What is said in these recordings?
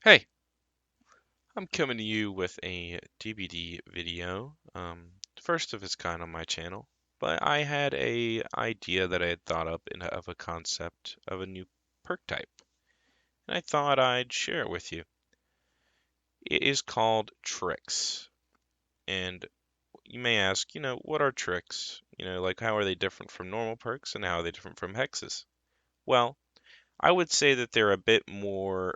Hey, I'm coming to you with a DBD video, first of its kind on my channel, but I had a idea that I had thought up of a concept of a new perk type, and I thought I'd share it with you. It is called tricks, and you may ask, what are tricks? Like how are they different from normal perks and how are they different from hexes? Well, I would say that they're a bit more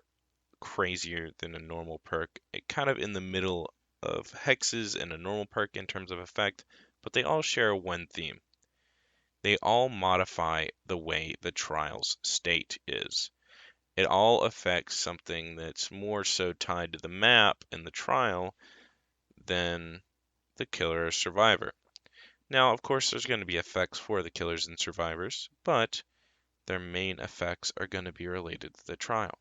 crazier than a normal perk, kind of in the middle of hexes and a normal perk in terms of effect, but they all share one theme. They all modify the way the trial's state is. It all affects something that's more so tied to the map and the trial than the killer or survivor. Now, of course, there's going to be effects for the killers and survivors, but their main effects are going to be related to the trial.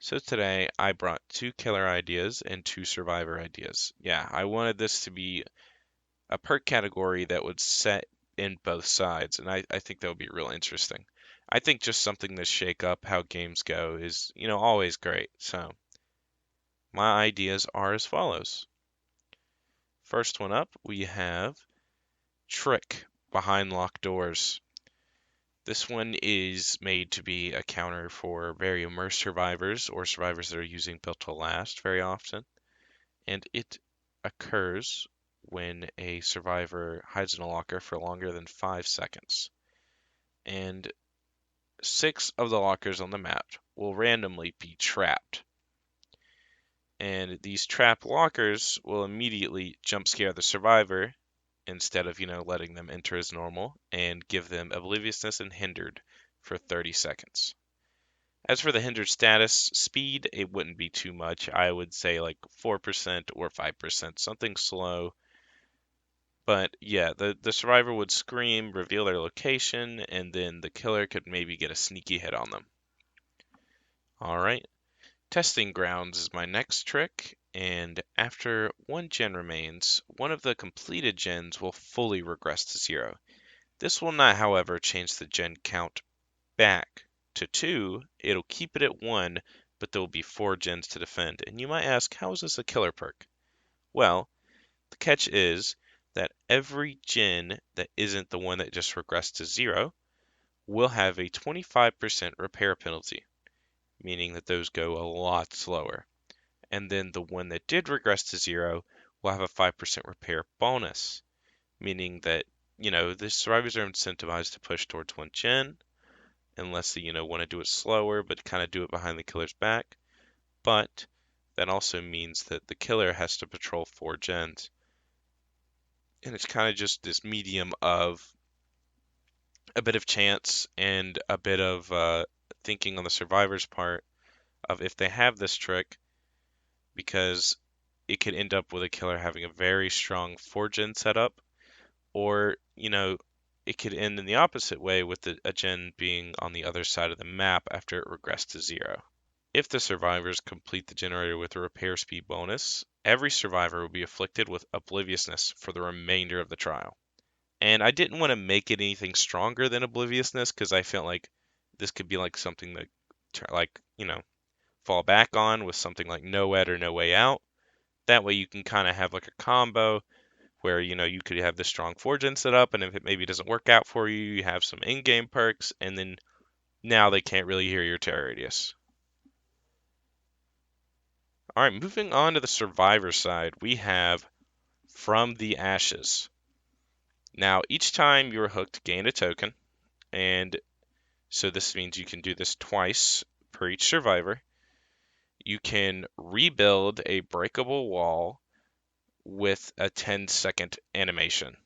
So today I brought two killer ideas and two survivor ideas. Yeah, I wanted this to be a perk category that would set in both sides, and I think that would be real interesting. I think just something to shake up how games go is, always great. So my ideas are as follows. First one up, we have Trick behind locked doors. This one is made to be a counter for very immersed survivors or survivors that are using Built to Last very often. And it occurs when a survivor hides in a locker for longer than 5 seconds. And 6 of the lockers on the map will randomly be trapped. And these trapped lockers will immediately jump scare the survivor instead of, letting them enter as normal and give them obliviousness and hindered for 30 seconds. As for the hindered status, speed, it wouldn't be too much. I would say like 4% or 5%, something slow. But yeah, the survivor would scream, reveal their location, and then the killer could maybe get a sneaky hit on them. Alright, testing grounds is my next trick, and after one gen remains, one of the completed gens will fully regress to 0. This will not, however, change the gen count back to 2, it'll keep it at 1, but there will be 4 gens to defend. And you might ask, how is this a killer perk? Well, the catch is that every gen that isn't the one that just regressed to 0 will have a 25% repair penalty, meaning that those go a lot slower. And then the one that did regress to 0 will have a 5% repair bonus, meaning that, the survivors are incentivized to push towards one gen, unless they, want to do it slower, but kind of do it behind the killer's back. But that also means that the killer has to patrol 4 gens. And it's kind of just this medium of a bit of chance and a bit of thinking on the survivor's part of if they have this trick, because it could end up with a killer having a very strong 4 gen setup, or, it could end in the opposite way with a gen being on the other side of the map after it regressed to 0. If the survivors complete the generator with a repair speed bonus, every survivor will be afflicted with obliviousness for the remainder of the trial. And I didn't want to make it anything stronger than obliviousness because I felt like this could be like something that, like, fall back on with something like no ed or no way out. That way you can kind of have like a combo where, you could have this strong 4 gen set up, and if it maybe doesn't work out for you, you have some in-game perks, and then now they can't really hear your terror radius. All right, moving on to the survivor side, we have From the Ashes. Now, each time you're hooked, gain a token, and so this means you can do this twice per each survivor. You can rebuild a breakable wall with a 10-second animation.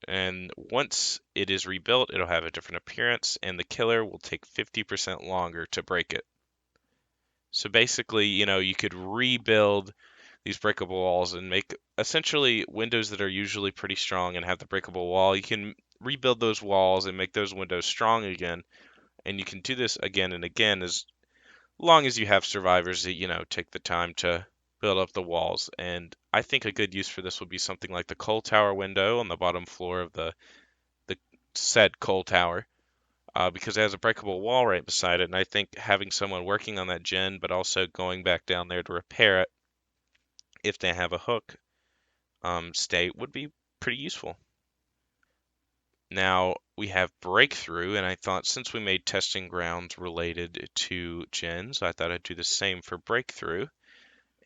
And once it is rebuilt, it'll have a different appearance, and the killer will take 50% longer to break it. So basically, you could rebuild these breakable walls and make essentially windows that are usually pretty strong and have the breakable wall. You can rebuild those walls and make those windows strong again. And you can do this again and again as long as you have survivors that, take the time to build up the walls. And I think a good use for this would be something like the coal tower window on the bottom floor of the said coal tower. because it has a breakable wall right beside it, and I think having someone working on that gen, but also going back down there to repair it if they have a hook state would be pretty useful. Now we have breakthrough, and I thought since we made testing grounds related to gens, I thought I'd do the same for breakthrough.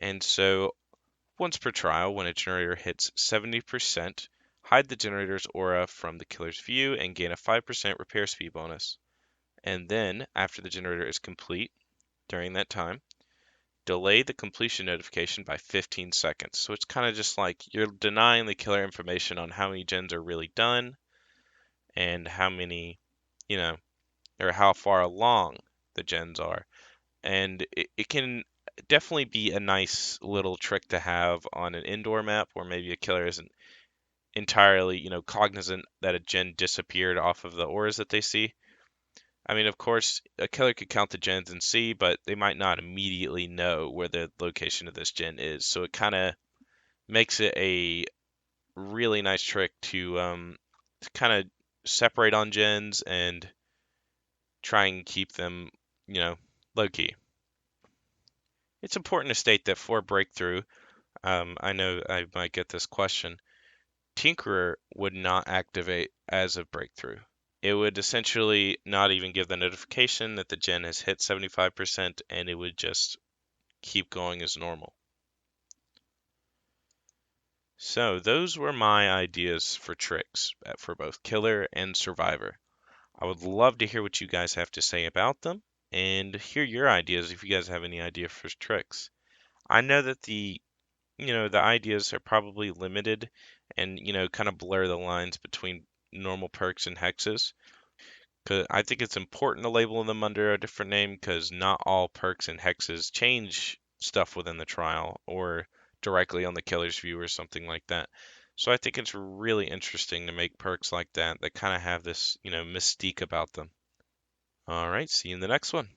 And so once per trial, when a generator hits 70%, hide the generator's aura from the killer's view and gain a 5% repair speed bonus. And then, after the generator is complete, during that time, delay the completion notification by 15 seconds. So it's kind of just like you're denying the killer information on how many gens are really done and how many, you know, or how far along the gens are. And it can definitely be a nice little trick to have on an indoor map where maybe a killer isn't entirely, cognizant that a gen disappeared off of the auras that they see. I mean, of course, a killer could count the gens and see, but they might not immediately know where the location of this gen is. So it kind of makes it a really nice trick to kind of separate on gens and try and keep them, low key. It's important to state that for breakthrough, I know I might get this question. Tinkerer would not activate as a breakthrough. It would essentially not even give the notification that the gen has hit 75%, and it would just keep going as normal. So those were my ideas for tricks for both killer and survivor. I would love to hear what you guys have to say about them and hear your ideas if you guys have any idea for tricks. I know that the ideas are probably limited and, kind of blur the lines between normal perks and hexes. 'Cause I think it's important to label them under a different name because not all perks and hexes change stuff within the trial or directly on the killer's view or something like that. So I think it's really interesting to make perks like that that kind of have this, mystique about them. All right, see you in the next one.